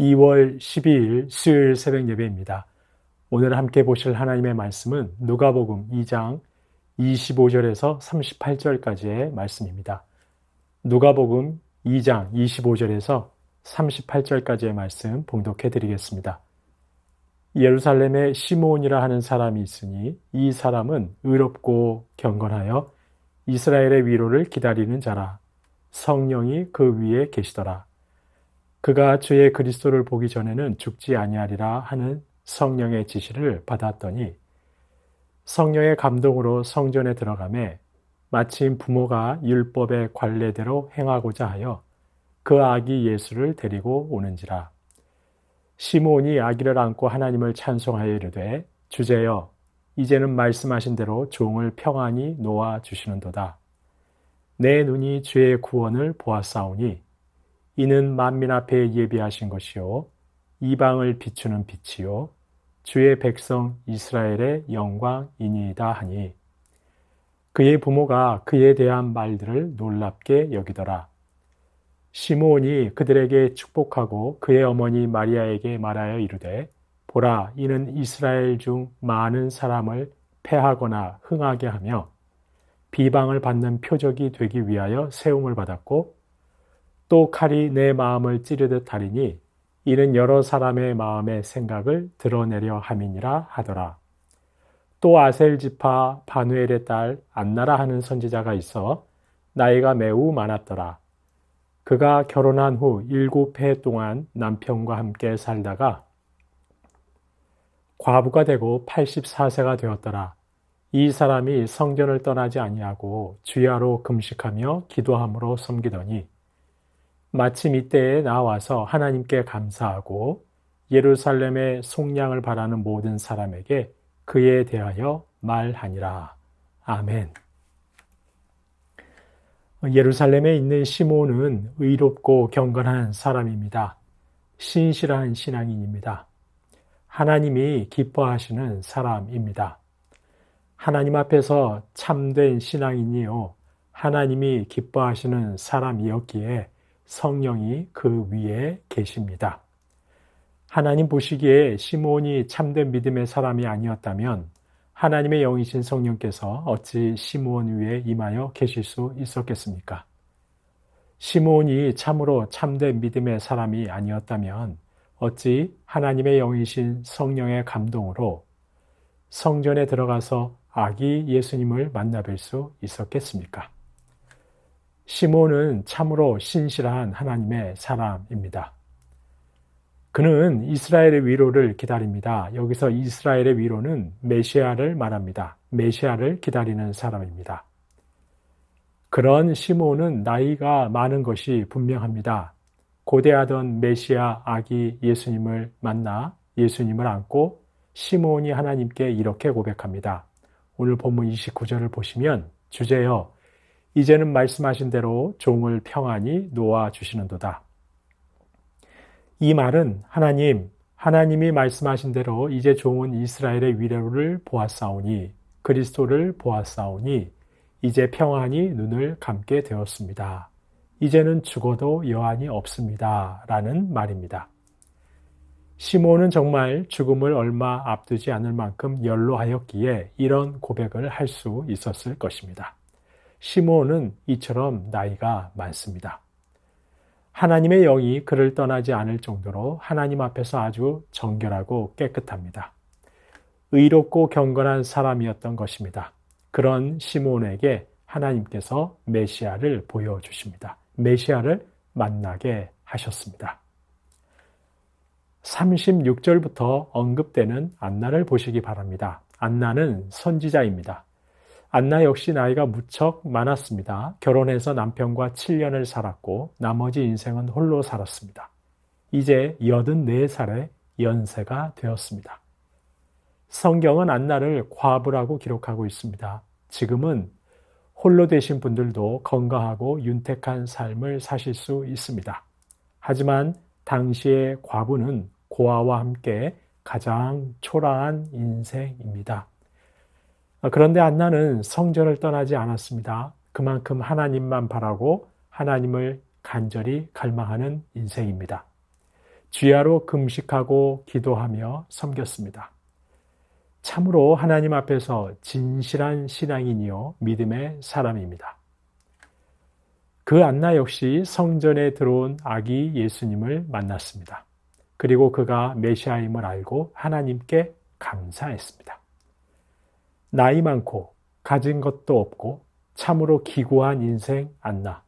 2월 12일 수요일 새벽 예배입니다. 오늘 함께 보실 하나님의 말씀은 누가복음 2장 25절에서 38절까지의 말씀입니다. 누가복음 2장 25절에서 38절까지의 말씀 봉독해 드리겠습니다. 예루살렘에 시므온이라 하는 사람이 있으니 이 사람은 의롭고 경건하여 이스라엘의 위로를 기다리는 자라. 성령이 그 위에 계시더라. 그가 주의 그리스도를 보기 전에는 죽지 아니하리라 하는 성령의 지시를 받았더니 성령의 감동으로 성전에 들어가매 마침 부모가 율법의 관례대로 행하고자 하여 그 아기 예수를 데리고 오는지라. 시므온이 아기를 안고 하나님을 찬송하여 이르되 주제여 이제는 말씀하신 대로 종을 평안히 놓아 주시는도다. 내 눈이 주의 구원을 보았사오니 이는 만민 앞에 예비하신 것이요 이방을 비추는 빛이요 주의 백성 이스라엘의 영광이니이다 하니 그의 부모가 그에 대한 말들을 놀랍게 여기더라. 시므온이 그들에게 축복하고 그의 어머니 마리아에게 말하여 이르되 보라 이는 이스라엘 중 많은 사람을 패하거나 흥하게 하며 비방을 받는 표적이 되기 위하여 세움을 받았고 또 칼이 내 마음을 찌르듯 하리니 이는 여러 사람의 마음의 생각을 드러내려 함이니라 하더라. 또 아셀 지파 바누엘의 딸 안나라 하는 선지자가 있어 나이가 매우 많았더라. 그가 결혼한 후 7해 동안 남편과 함께 살다가 과부가 되고 84세가 되었더라. 이 사람이 성전을 떠나지 아니하고 주야로 금식하며 기도함으로 섬기더니 마침 이때에 나와서 하나님께 감사하고 예루살렘의 속량을 바라는 모든 사람에게 그에 대하여 말하니라. 아멘. 예루살렘에 있는 시므온은 의롭고 경건한 사람입니다. 신실한 신앙인입니다. 하나님이 기뻐하시는 사람입니다. 하나님 앞에서 참된 신앙인이요 하나님이 기뻐하시는 사람이었기에 성령이 그 위에 계십니다. 하나님 보시기에 시므온이 참된 믿음의 사람이 아니었다면 하나님의 영이신 성령께서 어찌 시므온 위에 임하여 계실 수 있었겠습니까? 시므온이 참으로 참된 믿음의 사람이 아니었다면 어찌 하나님의 영이신 성령의 감동으로 성전에 들어가서 아기 예수님을 만나뵐 수 있었겠습니까? 시므온은 참으로 신실한 하나님의 사람입니다. 그는 이스라엘의 위로를 기다립니다. 여기서 이스라엘의 위로는 메시아를 말합니다. 메시아를 기다리는 사람입니다. 그런 시므온은 나이가 많은 것이 분명합니다. 고대하던 메시아 아기 예수님을 만나 예수님을 안고 시므온이 하나님께 이렇게 고백합니다. 오늘 본문 29절을 보시면 주제여 이제는 말씀하신 대로 종을 평안히 놓아 주시는도다. 이 말은 하나님이 말씀하신 대로 이제 종은 이스라엘의 위로를 보았사오니 그리스도를 보았사오니 이제 평안히 눈을 감게 되었습니다. 이제는 죽어도 여한이 없습니다. 라는 말입니다. 시므온은 정말 죽음을 얼마 앞두지 않을 만큼 연로하였기에 이런 고백을 할 수 있었을 것입니다. 시므온은 이처럼 나이가 많습니다. 하나님의 영이 그를 떠나지 않을 정도로 하나님 앞에서 아주 정결하고 깨끗합니다. 의롭고 경건한 사람이었던 것입니다. 그런 시므온에게 하나님께서 메시아를 보여주십니다. 메시아를 만나게 하셨습니다. 36절부터 언급되는 안나를 보시기 바랍니다. 안나는 선지자입니다. 안나 역시 나이가 무척 많았습니다. 결혼해서 남편과 7년을 살았고 나머지 인생은 홀로 살았습니다. 이제 84살의 연세가 되었습니다. 성경은 안나를 과부라고 기록하고 있습니다. 지금은 홀로 되신 분들도 건강하고 윤택한 삶을 사실 수 있습니다. 하지만 당시의 과부는 고아와 함께 가장 초라한 인생입니다. 그런데 안나는 성전을 떠나지 않았습니다. 그만큼 하나님만 바라고 하나님을 간절히 갈망하는 인생입니다. 주야로 금식하고 기도하며 섬겼습니다. 참으로 하나님 앞에서 진실한 신앙인이요 믿음의 사람입니다. 그 안나 역시 성전에 들어온 아기 예수님을 만났습니다. 그리고 그가 메시아임을 알고 하나님께 감사했습니다. 나이 많고 가진 것도 없고 참으로 기구한 인생 안나.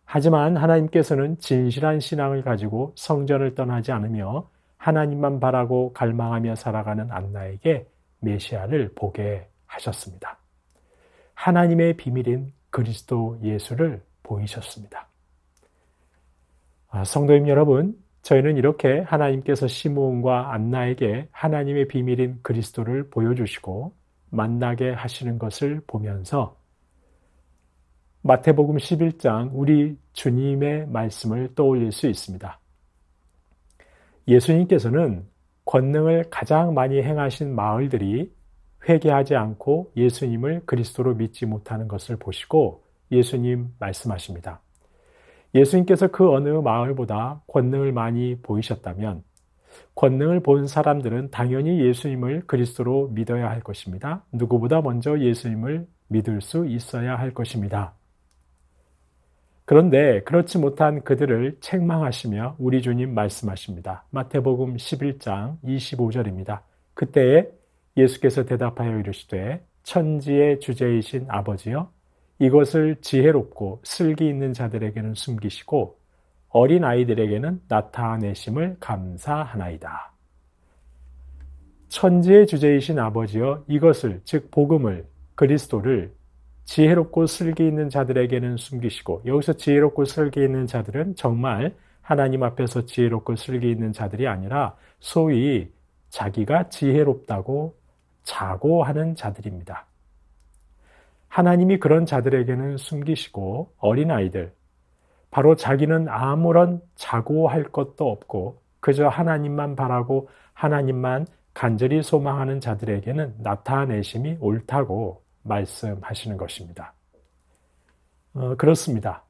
하지만 하나님께서는 진실한 신앙을 가지고 성전을 떠나지 않으며 하나님만 바라고 갈망하며 살아가는 안나에게 메시아를 보게 하셨습니다. 하나님의 비밀인 그리스도 예수를 보이셨습니다. 성도님 여러분, 저희는 이렇게 하나님께서 시므온과 안나에게 하나님의 비밀인 그리스도를 보여주시고 만나게 하시는 것을 보면서 마태복음 11장 우리 주님의 말씀을 떠올릴 수 있습니다. 예수님께서는 권능을 가장 많이 행하신 마을들이 회개하지 않고 예수님을 그리스도로 믿지 못하는 것을 보시고 예수님 말씀하십니다. 예수님께서 그 어느 마을보다 권능을 많이 보이셨다면 권능을 본 사람들은 당연히 예수님을 그리스도로 믿어야 할 것입니다. 누구보다 먼저 예수님을 믿을 수 있어야 할 것입니다. 그런데 그렇지 못한 그들을 책망하시며 우리 주님 말씀하십니다. 마태복음 11장 25절입니다. 그때에 예수께서 대답하여 이르시되 천지의 주제이신 아버지여 이것을 지혜롭고 슬기 있는 자들에게는 숨기시고 어린 아이들에게는 나타내심을 감사하나이다. 천지의 주제이신 아버지여 이것을 즉 복음을 그리스도를 지혜롭고 슬기 있는 자들에게는 숨기시고 여기서 지혜롭고 슬기 있는 자들은 정말 하나님 앞에서 지혜롭고 슬기 있는 자들이 아니라 소위 자기가 지혜롭다고 자고하는 자들입니다. 하나님이 그런 자들에게는 숨기시고 어린아이들, 바로 자기는 아무런 자고할 것도 없고 그저 하나님만 바라고 하나님만 간절히 소망하는 자들에게는 나타내심이 옳다고 말씀하시는 것입니다. 그렇습니다.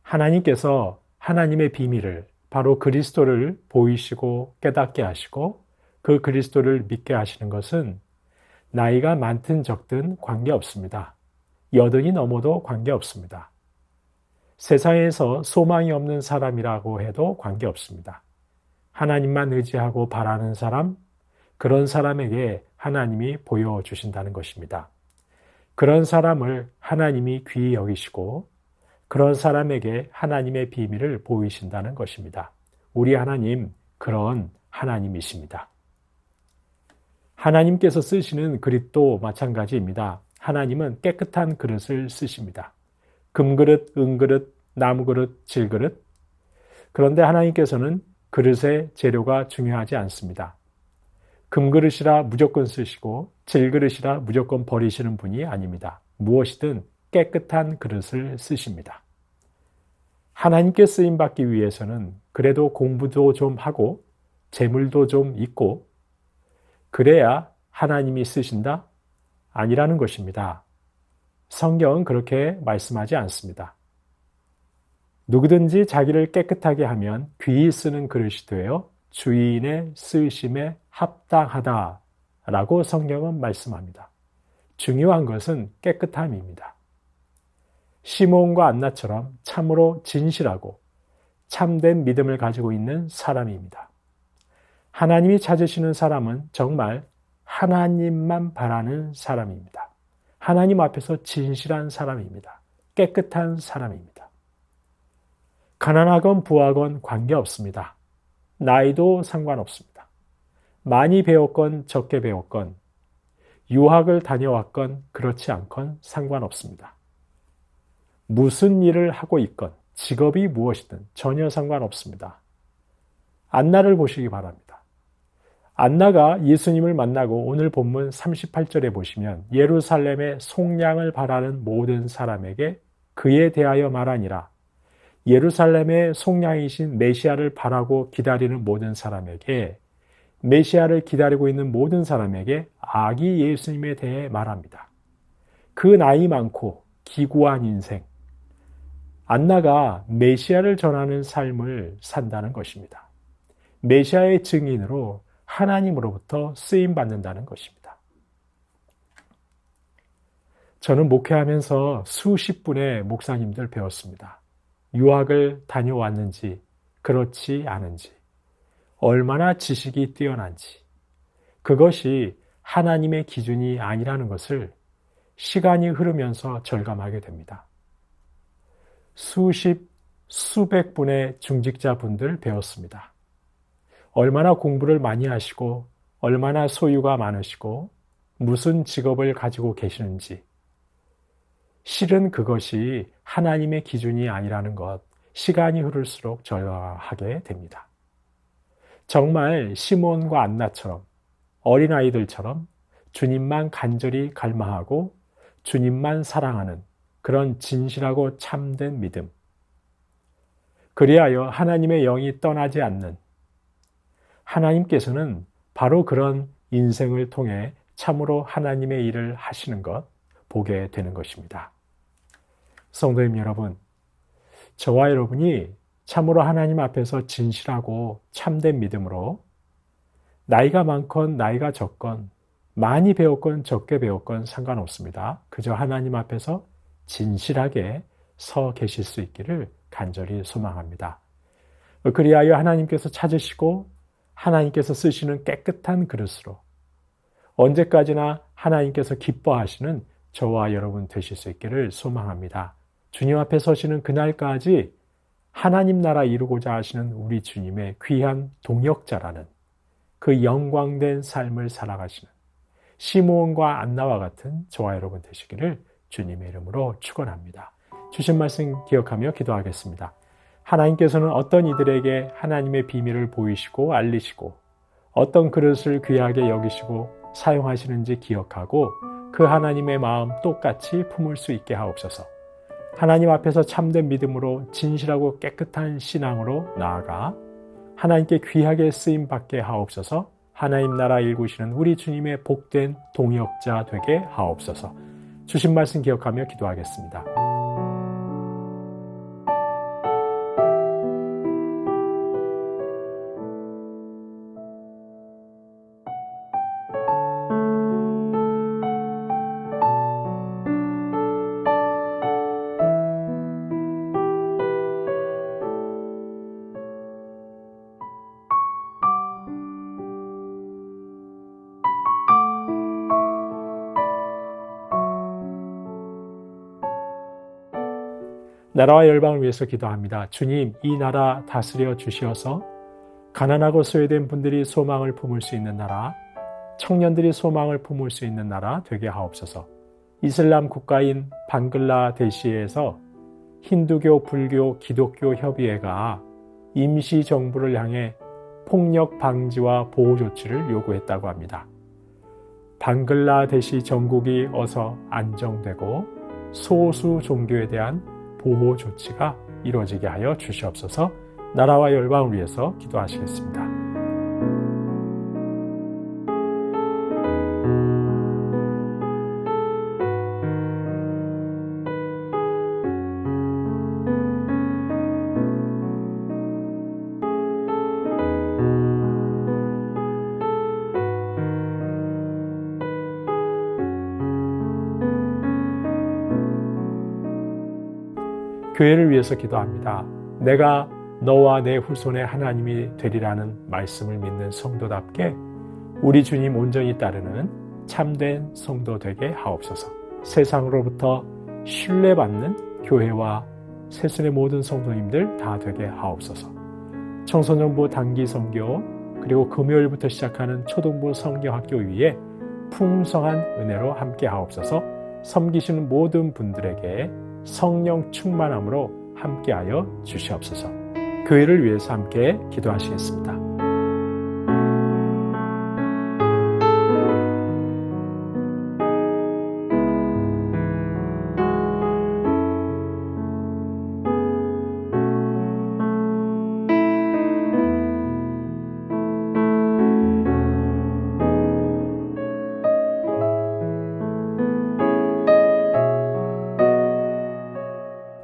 하나님께서 하나님의 비밀을 바로 그리스도를 보이시고 깨닫게 하시고 그 그리스도를 믿게 하시는 것은 나이가 많든 적든 관계없습니다. 여든이 넘어도 관계없습니다. 세상에서 소망이 없는 사람이라고 해도 관계없습니다. 하나님만 의지하고 바라는 사람, 그런 사람에게 하나님이 보여주신다는 것입니다. 그런 사람을 하나님이 귀히 여기시고 그런 사람에게 하나님의 비밀을 보이신다는 것입니다. 우리 하나님, 그런 하나님이십니다. 하나님께서 쓰시는 그릇도 마찬가지입니다. 하나님은 깨끗한 그릇을 쓰십니다. 금그릇, 은그릇, 나무그릇, 질그릇. 그런데 하나님께서는 그릇의 재료가 중요하지 않습니다. 금그릇이라 무조건 쓰시고 질그릇이라 무조건 버리시는 분이 아닙니다. 무엇이든 깨끗한 그릇을 쓰십니다. 하나님께 쓰임받기 위해서는 그래도 공부도 좀 하고 재물도 좀 있고 그래야 하나님이 쓰신다? 아니라는 것입니다. 성경은 그렇게 말씀하지 않습니다. 누구든지 자기를 깨끗하게 하면 귀히 쓰는 그릇이 되어 주인의 쓰심에 합당하다라고 성경은 말씀합니다. 중요한 것은 깨끗함입니다. 시므온과 안나처럼 참으로 진실하고 참된 믿음을 가지고 있는 사람입니다. 하나님이 찾으시는 사람은 정말 하나님만 바라는 사람입니다. 하나님 앞에서 진실한 사람입니다. 깨끗한 사람입니다. 가난하건 부하건 관계없습니다. 나이도 상관없습니다. 많이 배웠건 적게 배웠건 유학을 다녀왔건 그렇지 않건 상관없습니다. 무슨 일을 하고 있건 직업이 무엇이든 전혀 상관없습니다. 안나를 보시기 바랍니다. 안나가 예수님을 만나고 오늘 본문 38절에 보시면 예루살렘의 속량을 바라는 모든 사람에게 그에 대하여 말하니라. 예루살렘의 속량이신 메시아를 바라고 기다리는 모든 사람에게 메시아를 기다리고 있는 모든 사람에게 아기 예수님에 대해 말합니다. 그 나이 많고 기구한 인생, 안나가 메시아를 전하는 삶을 산다는 것입니다. 메시아의 증인으로 하나님으로부터 쓰임받는다는 것입니다. 저는 목회하면서 수십 분의 목사님들 배웠습니다. 유학을 다녀왔는지, 그렇지 않은지, 얼마나 지식이 뛰어난지, 그것이 하나님의 기준이 아니라는 것을 시간이 흐르면서 절감하게 됩니다. 수백 분의 중직자분들 배웠습니다. 얼마나 공부를 많이 하시고, 얼마나 소유가 많으시고, 무슨 직업을 가지고 계시는지, 실은 그것이 하나님의 기준이 아니라는 것, 시간이 흐를수록 절감하게 됩니다. 정말 시몬과 안나처럼, 어린아이들처럼 주님만 간절히 갈망하고 주님만 사랑하는 그런 진실하고 참된 믿음. 그리하여 하나님의 영이 떠나지 않는, 하나님께서는 바로 그런 인생을 통해 참으로 하나님의 일을 하시는 것 보게 되는 것입니다. 성도님 여러분, 저와 여러분이 참으로 하나님 앞에서 진실하고 참된 믿음으로 나이가 많건 나이가 적건 많이 배웠건 적게 배웠건 상관없습니다. 그저 하나님 앞에서 진실하게 서 계실 수 있기를 간절히 소망합니다. 그리하여 하나님께서 찾으시고 하나님께서 쓰시는 깨끗한 그릇으로 언제까지나 하나님께서 기뻐하시는 저와 여러분 되실 수 있기를 소망합니다. 주님 앞에 서시는 그날까지 하나님 나라 이루고자 하시는 우리 주님의 귀한 동역자라는 그 영광된 삶을 살아가시는 시므온과 안나와 같은 저와 여러분 되시기를 주님의 이름으로 축원합니다. 주신 말씀 기억하며 기도하겠습니다. 하나님께서는 어떤 이들에게 하나님의 비밀을 보이시고 알리시고 어떤 그릇을 귀하게 여기시고 사용하시는지 기억하고 그 하나님의 마음 똑같이 품을 수 있게 하옵소서. 하나님 앞에서 참된 믿음으로 진실하고 깨끗한 신앙으로 나아가 하나님께 귀하게 쓰임받게 하옵소서. 하나님 나라 일구시는 우리 주님의 복된 동역자 되게 하옵소서. 주신 말씀 기억하며 기도하겠습니다. 나라와 열방을 위해서 기도합니다. 주님, 이 나라 다스려 주시어서 가난하고 소외된 분들이 소망을 품을 수 있는 나라, 청년들이 소망을 품을 수 있는 나라 되게 하옵소서. 이슬람 국가인 방글라데시에서 힌두교, 불교, 기독교 협의회가 임시정부를 향해 폭력 방지와 보호 조치를 요구했다고 합니다. 방글라데시 정국이 어서 안정되고 소수 종교에 대한 보호 조치가 이루어지게 하여 주시옵소서. 나라와 열방을 위해서 기도하시겠습니다. 교회를 위해서 기도합니다. 내가 너와 내 후손의 하나님이 되리라는 말씀을 믿는 성도답게 우리 주님 온전히 따르는 참된 성도 되게 하옵소서. 세상으로부터 신뢰받는 교회와 세순의 모든 성도님들 다 되게 하옵소서. 청소년부 단기 선교 그리고 금요일부터 시작하는 초등부 성경학교 위에 풍성한 은혜로 함께 하옵소서. 섬기시는 모든 분들에게 성령 충만함으로 함께하여 주시옵소서. 교회를 위해서 함께 기도하시겠습니다.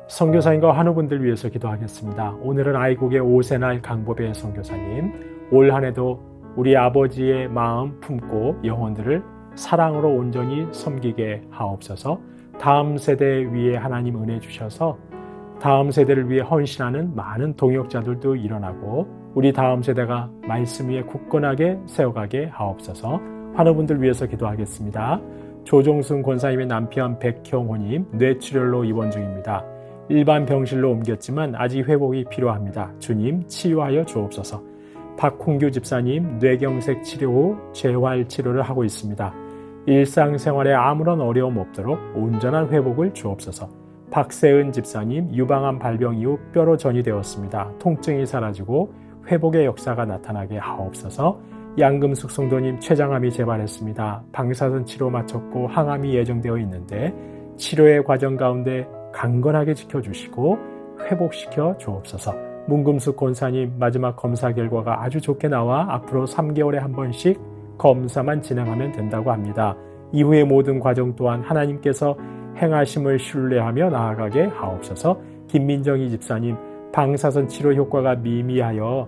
선교사님과 환우분들 위해서 기도하겠습니다. 오늘은 아이국의 오세날 강보배 선교사님, 올 한 해도 우리 아버지의 마음 품고 영혼들을 사랑으로 온전히 섬기게 하옵소서. 다음 세대 위에 하나님 은혜 주셔서 다음 세대를 위해 헌신하는 많은 동역자들도 일어나고 우리 다음 세대가 말씀 위에 굳건하게 세워가게 하옵소서. 환우분들 위해서 기도하겠습니다. 조종순 권사님의 남편 백형호님 뇌출혈로 입원 중입니다. 일반 병실로 옮겼지만 아직 회복이 필요합니다. 주님 치유하여 주옵소서. 박홍규 집사님 뇌경색 치료 후 재활 치료를 하고 있습니다. 일상생활에 아무런 어려움 없도록 온전한 회복을 주옵소서. 박세은 집사님 유방암 발병 이후 뼈로 전이되었습니다. 통증이 사라지고 회복의 역사가 나타나게 하옵소서. 양금숙 성도님 췌장암이 재발했습니다. 방사선 치료 마쳤고 항암이 예정되어 있는데 치료의 과정 가운데 강건하게 지켜주시고 회복시켜 주옵소서. 문금숙 권사님 마지막 검사 결과가 아주 좋게 나와 앞으로 3개월에 한 번씩 검사만 진행하면 된다고 합니다. 이후의 모든 과정 또한 하나님께서 행하심을 신뢰하며 나아가게 하옵소서. 김민정희 집사님 방사선 치료 효과가 미미하여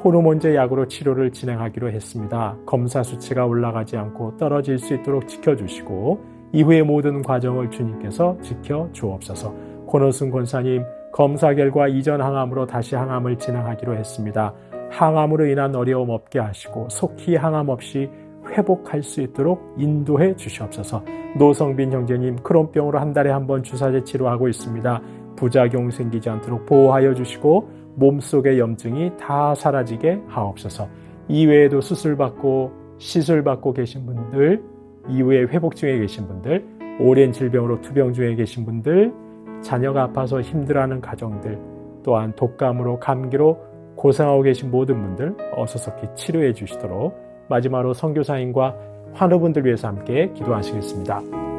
호르몬제 약으로 치료를 진행하기로 했습니다. 검사 수치가 올라가지 않고 떨어질 수 있도록 지켜주시고 이후의 모든 과정을 주님께서 지켜주옵소서. 권호순 권사님 검사 결과 이전 항암으로 다시 항암을 진행하기로 했습니다. 항암으로 인한 어려움 없게 하시고 속히 항암 없이 회복할 수 있도록 인도해 주시옵소서. 노성빈 형제님 크론병으로 한 달에 한 번 주사제 치료하고 있습니다. 부작용 생기지 않도록 보호하여 주시고 몸속의 염증이 다 사라지게 하옵소서. 이외에도 수술받고 시술받고 계신 분들, 이후에 회복 중에 계신 분들, 오랜 질병으로 투병 중에 계신 분들, 자녀가 아파서 힘들어하는 가정들, 또한 독감으로 감기로 고생하고 계신 모든 분들 어서속히 치료해 주시도록 마지막으로 선교사님과 환우분들 위해서 함께 기도하시겠습니다.